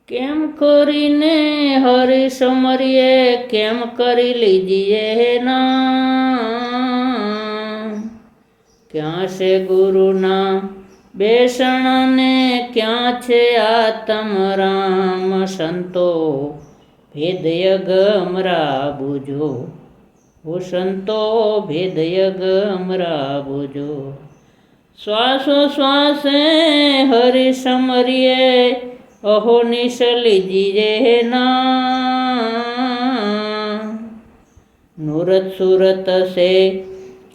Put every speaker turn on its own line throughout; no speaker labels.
કેમ કરીને હરી સમરીએ કેમ કરી લીજીએ ના। ક્યાં છે ગુરુના બેસણ ને ક્યાં છે આત્મ રામ સંતો ભેદય ગમરા બુજો ઓ સંતો ભેદય ગમરા બુજો। શ્વાસો શ્વાસે હરી સમરીએ અહો નિશ લીજીએ ના। નૂરત સુરત સે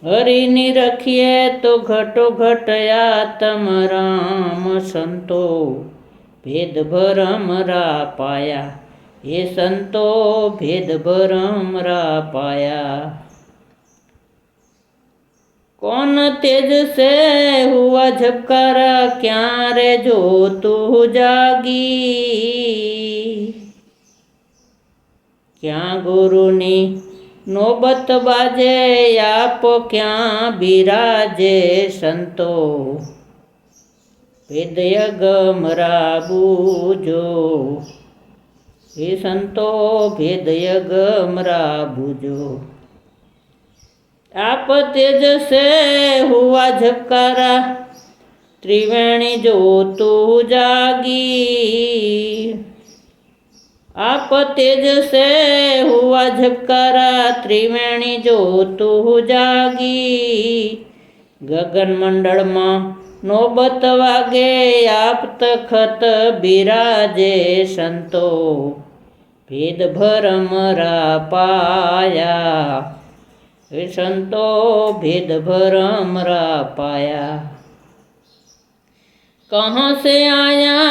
હરિની રખીએ તો ઘટો ઘટ આત્મ રામ સંતો ભેદ ભરમ રા પાયા એ સંતો ભેદ ભરમ રા પાયા। कौन तेज से हुआ झपकारा क्या रे जो तू जागी। क्या गुरुनी नौबत बाजे आप क्या बिराजे संतो हृदय गमरा बूझो हे संतो हृदय गमरा बूझो। आप तेज से हुआ झपकारा त्रिवेणी जो तू जागी। आप तेज से हुआ झपकारा त्रिवेणी जो तू जागी। गगन मंडल में नौबत वागे आप तखत बिराजे संतो भेद भरम रा पाया हे संतो भेद भरम रा पाया। कहाँ से आया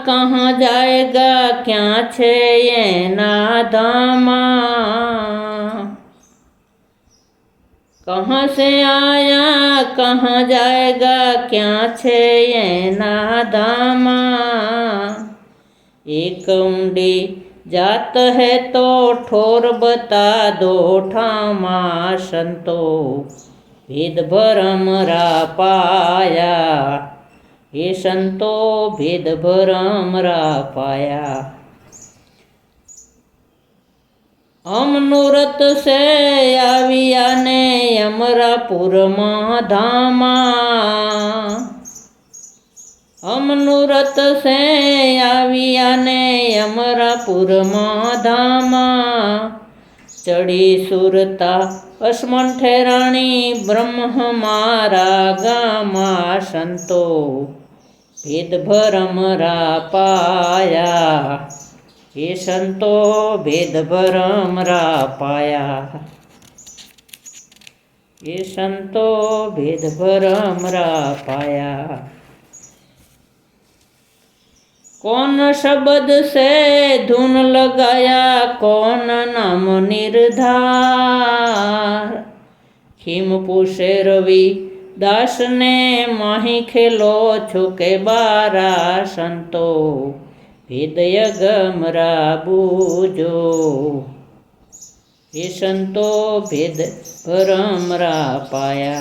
कहाँ जाएगा क्या छे ये नाधामा। कहाँ से आया कहाँ जाएगा क्या छे ये नाधामा। एक ऊंडी जात है तो ठोर बता दो ठामा संतो भेद भरम रा पाया हे संतो भेद भरम रा पाया। हम नूरत से आविया ने अमरापुर धामा। हम नूरत से आविया ने अमरापुर धामा। चढ़ी सुरता असमन ठहराणी ब्रह्म हमारा गामा संतो भेद भरम रा पाया हे संतो भेद भरम रा पाया हे संतो भेद भरम रा पाया। कौन शब्द से धुन लगाया कौन नाम निर्धार। खिम पूछे रवि दास ने माही खेलो छुके बारा संतो भेदय गमरा बूझो हे संतो भेद भरम रा पाया।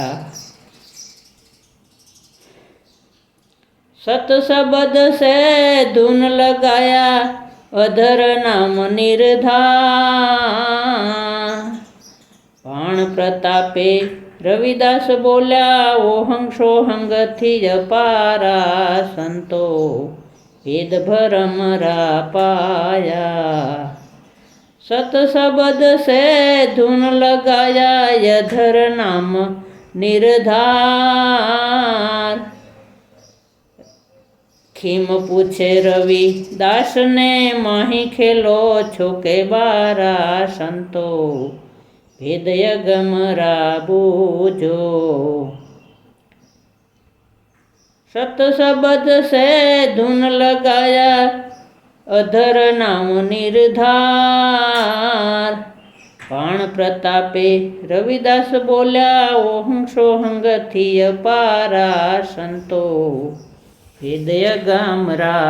सत शब्द से धुन लगाया अधर नाम निर्धार। बाण प्रतापे रविदास बोल्या ओहं सोहंग थी अपारा संतो भेद भरम रा पाया। सत शब्द से धुन लगाया अधर नाम निर्धार। खिम पूछे रवि दास ने माही खेलो छोके बारा संतो भेदय गमरा बूझो। सत शब्द से धुन लगाया अधर नाम निर्धार। बाण प्रतापे रविदास बोल्या ओहं सोहंग थी अपारा संतो हृदय गमरा